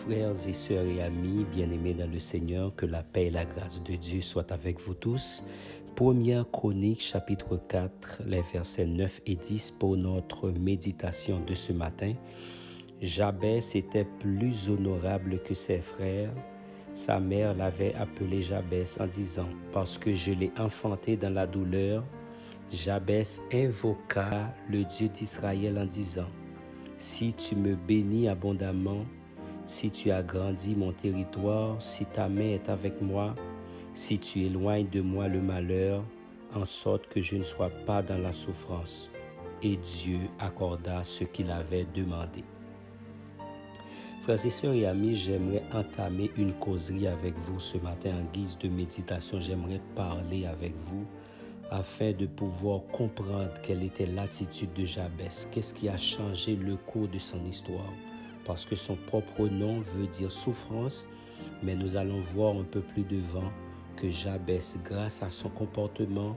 Frères et sœurs et amis bien-aimés dans le Seigneur, que la paix et la grâce de Dieu soient avec vous tous. Première Chronique, chapitre 4, les versets 9 et 10 pour notre méditation de ce matin. Jabès était plus honorable que ses frères. Sa mère l'avait appelé Jabès en disant « Parce que je l'ai enfanté dans la douleur ». Jabès invoqua le Dieu d'Israël en disant « Si tu me bénis abondamment, si tu agrandis mon territoire, si ta main est avec moi, si tu éloignes de moi le malheur, en sorte que je ne sois pas dans la souffrance. » Et Dieu accorda ce qu'il avait demandé. Frères et sœurs et amis, j'aimerais entamer une causerie avec vous ce matin en guise de méditation. J'aimerais parler avec vous afin de pouvoir comprendre quelle était l'attitude de Jabès. Qu'est-ce qui a changé le cours de son histoire? Parce que son propre nom veut dire souffrance, mais nous allons voir un peu plus devant que Jabès, grâce à son comportement,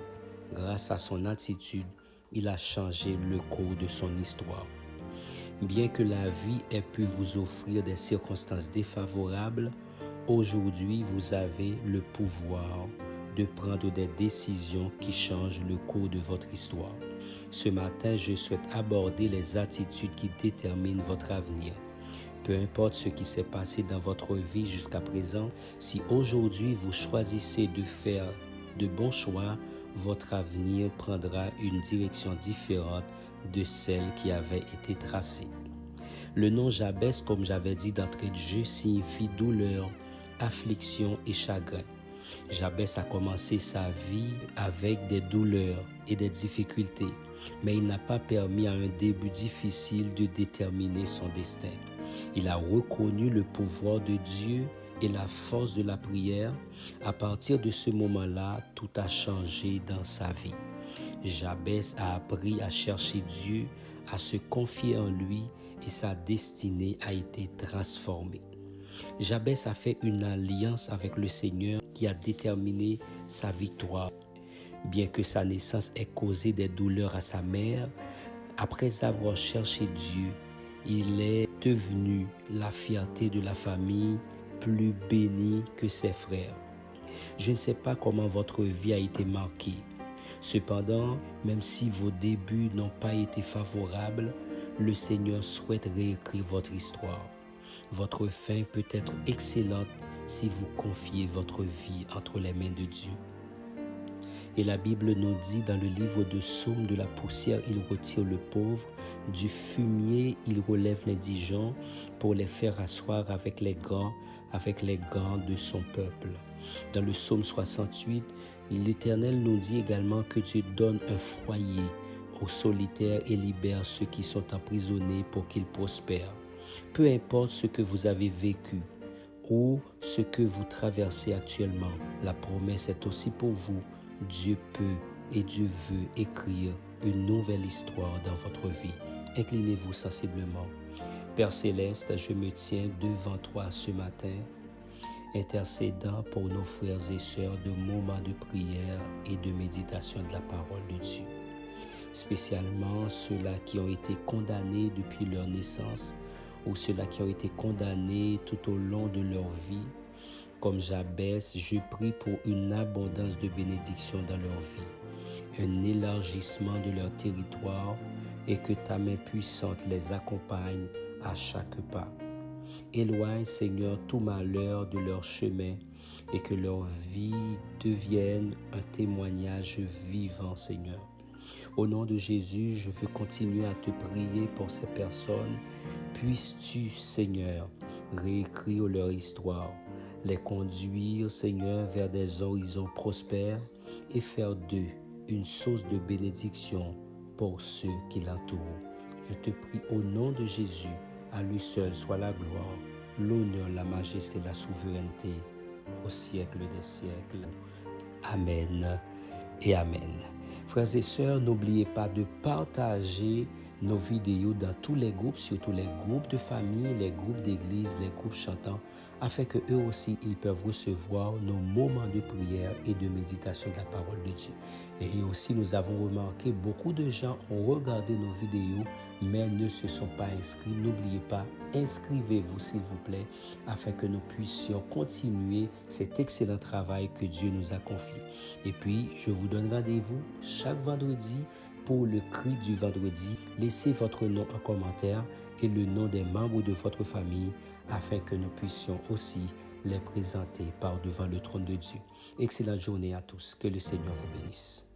grâce à son attitude, il a changé le cours de son histoire. Bien que la vie ait pu vous offrir des circonstances défavorables, aujourd'hui vous avez le pouvoir de prendre des décisions qui changent le cours de votre histoire. Ce matin, je souhaite aborder les attitudes qui déterminent votre avenir. Peu importe ce qui s'est passé dans votre vie jusqu'à présent, si aujourd'hui vous choisissez de faire de bons choix, votre avenir prendra une direction différente de celle qui avait été tracée. Le nom Jabès, comme j'avais dit d'entrée de jeu, signifie douleur, affliction et chagrin. Jabès a commencé sa vie avec des douleurs et des difficultés, mais il n'a pas permis à un début difficile de déterminer son destin. Il a reconnu le pouvoir de Dieu et la force de la prière. À partir de ce moment-là, tout a changé dans sa vie. Jabès a appris à chercher Dieu, à se confier en lui et sa destinée a été transformée. Jabès a fait une alliance avec le Seigneur qui a déterminé sa victoire. Bien que sa naissance ait causé des douleurs à sa mère, après avoir cherché Dieu, il est devenu la fierté de la famille, plus béni que ses frères. Je ne sais pas comment votre vie a été marquée. Cependant, même si vos débuts n'ont pas été favorables, le Seigneur souhaite réécrire votre histoire. Votre fin peut être excellente si vous confiez votre vie entre les mains de Dieu. Et la Bible nous dit dans le livre de Psaume, de la poussière, il retire le pauvre, du fumier, il relève l'indigent pour les faire asseoir avec les grands de son peuple. Dans le Psaume 68, l'Éternel nous dit également que Dieu donne un foyer aux solitaires et libère ceux qui sont emprisonnés pour qu'ils prospèrent. Peu importe ce que vous avez vécu ou ce que vous traversez actuellement, la promesse est aussi pour vous. Dieu peut et Dieu veut écrire une nouvelle histoire dans votre vie. Inclinez-vous sensiblement. Père Céleste, je me tiens devant toi ce matin, intercédant pour nos frères et sœurs de moments de prière et de méditation de la parole de Dieu. Spécialement ceux-là qui ont été condamnés depuis leur naissance ou ceux-là qui ont été condamnés tout au long de leur vie. Comme Jabès, je prie pour une abondance de bénédictions dans leur vie, un élargissement de leur territoire et que ta main puissante les accompagne à chaque pas. Éloigne, Seigneur, tout malheur de leur chemin et que leur vie devienne un témoignage vivant, Seigneur. Au nom de Jésus, je veux continuer à te prier pour ces personnes. Puisses-tu, Seigneur, réécrire leur histoire, les conduire, Seigneur, vers des horizons prospères et faire d'eux une source de bénédiction pour ceux qui l'entourent. Je te prie au nom de Jésus, à lui seul soit la gloire, l'honneur, la majesté, la souveraineté au siècle des siècles. Amen et Amen. Frères et sœurs, n'oubliez pas de partager nos vidéos dans tous les groupes, surtout les groupes de famille, les groupes d'église, les groupes chantants, afin que eux aussi, ils peuvent recevoir nos moments de prière et de méditation de la parole de Dieu. Et aussi, nous avons remarqué, beaucoup de gens ont regardé nos vidéos, mais ne se sont pas inscrits. N'oubliez pas, inscrivez-vous s'il vous plaît, afin que nous puissions continuer cet excellent travail que Dieu nous a confié. Et puis, je vous donne rendez-vous chaque vendredi pour le cri du vendredi. Laissez votre nom en commentaire et le nom des membres de votre famille afin que nous puissions aussi les présenter par devant le trône de Dieu. Excellente journée à tous. Que le Seigneur vous bénisse.